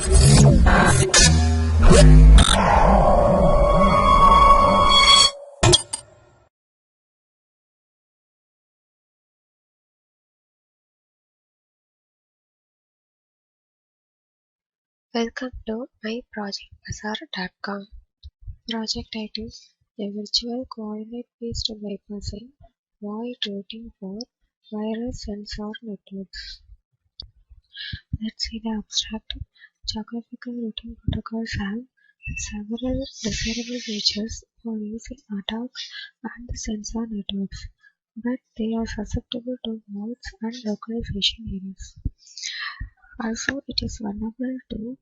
Welcome to MyProjectBazaar.com. Project title: A virtual coordinate-based bypassing void routing for wireless sensor networks. Let's see the abstract. Geographical routing protocols have several desirable features for use in attack and the sensor networks, but they are susceptible to voids and localization errors. Also, it is vulnerable to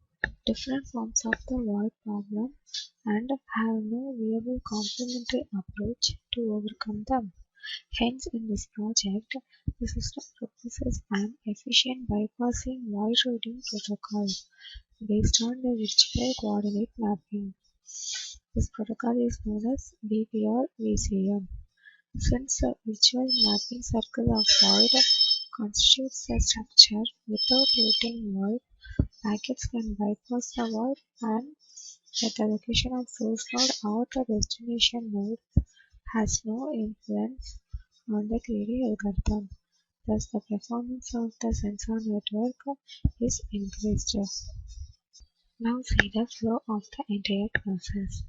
different forms of the void problem and have no viable complementary approach to overcome them. Hence, in this project, the system proposes an efficient bypassing void routing protocol based on the virtual coordinate mapping. This protocol is known as BPR-VCM. Since the virtual mapping circle of void constitutes a structure without routing void, packets can bypass the void and at the location of source node or the destination node has no influence on the greedy algorithm. Thus, the performance of the sensor network is increased. Now see the flow of the entire process.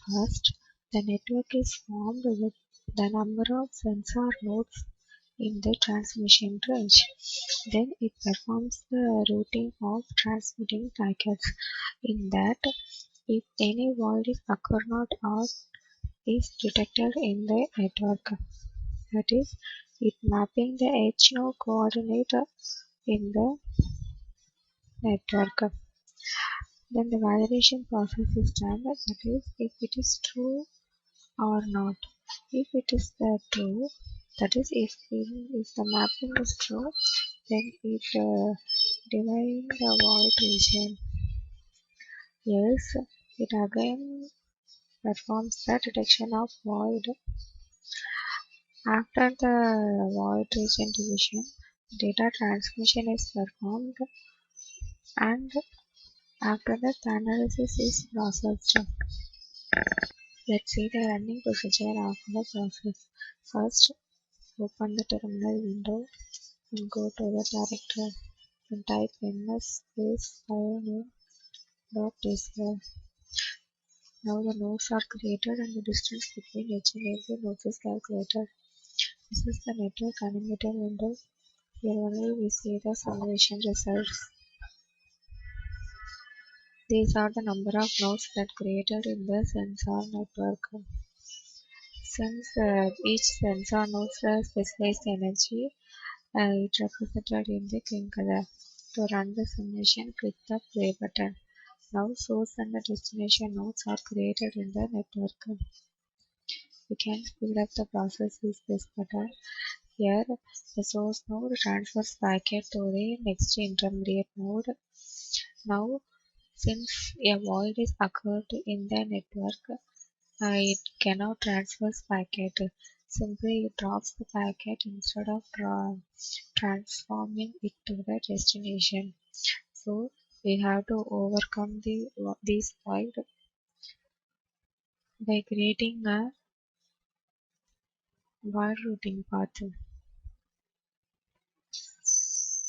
First, the network is formed with the number of sensor nodes in the transmission range. Then it performs the routing of transmitting packets. In that, if any void is occur not or is detected in the network, that is, it mapping the edge node coordinate in the network. Then the validation process is done, that is, if it is true or not. If it is true, that is, if the mapping is true, then it divine the void region. Else, it again performs the detection of void. After the void region division, data transmission is performed and after that the analysis is processed. Let's see the running procedure of the process. First, open the terminal window and go to the directory and type ms space file name dot tcl. Now the nodes are created and the distance between each and every node is calculated. This is the network animator window. Here only we see the simulation results. These are the number of nodes that created in the sensor network. Since each sensor nodes specifies the energy, it represented in the green color. To run the simulation, click the play button. Now source and the destination nodes are created in the network. We can speed up the process with this button. Here, the source node transfers packet to the next intermediate node. Now, since a void is occurred in the network, it cannot transfer packet. Simply it drops the packet instead of transforming it to the destination. So we have to overcome this void by creating a void routing path.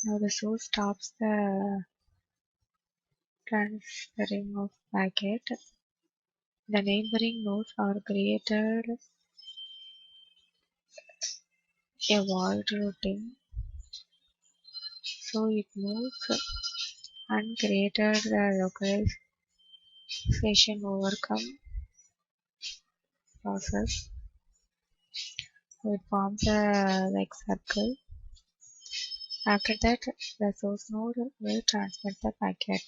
Now the source stops the transferring of packet. The neighboring nodes are created a void routing, so it moves and created the localization overcome process. So it forms a like circle. After that, the source node will transmit the packet.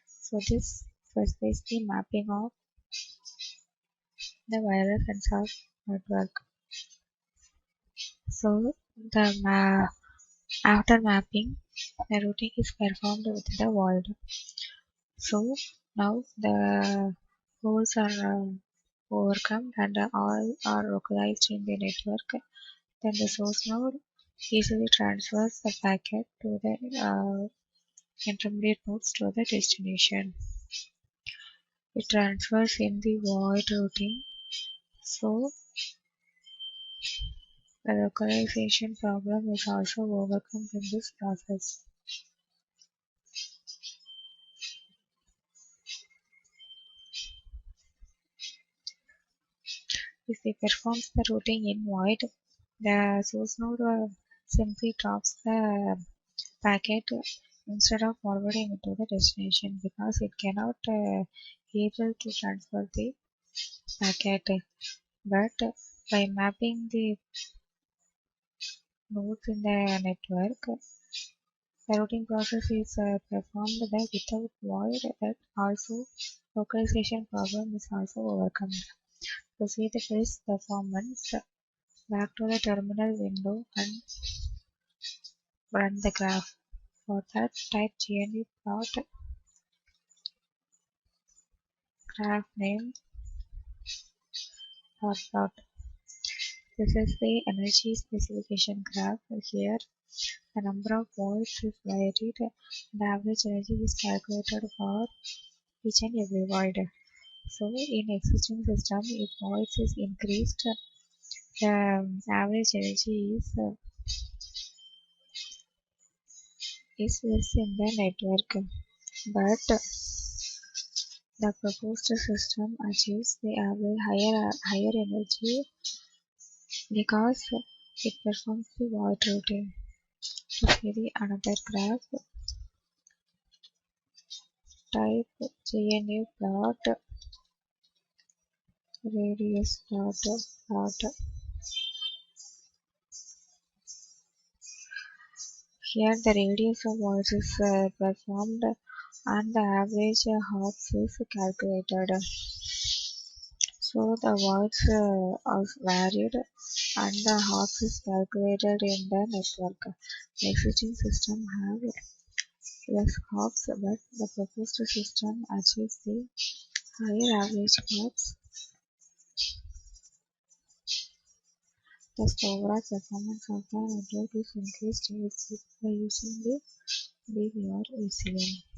So this specifies the mapping of the wireless sensor network. So the after mapping, the routing is performed with the void. So now the holes are overcome and all are localized in the network. Then the source node easily transfers the packet to the intermediate nodes to the destination. It transfers in the void routing, so the localization problem is also overcome in this process. If it performs the routing in void, the source node simply drops the packet instead of forwarding it to the destination because it cannot able to transfer the packet. But by mapping the nodes in the network, the routing process is performed there without void. That also localization problem is also overcome. To see the first performance, back to the terminal window and run the graph. For that, type GNU plot graph name dot plot. This is the energy specification graph. Here, the number of volts is varied and the average energy is calculated for each and every void. So, in existing system, if volts is increased, the average energy is less in the network. But the proposed system achieves the average higher energy because it performs the void routing. To see the another graph, type GNU plot radius plot. Here the radius of voice is performed and the average hops is calculated. So the voids are varied and the hops is calculated in the network. The existing system have less hops, but the proposed system achieves the higher average hops. Thus, the overall performance of the network is increased by using the WSN.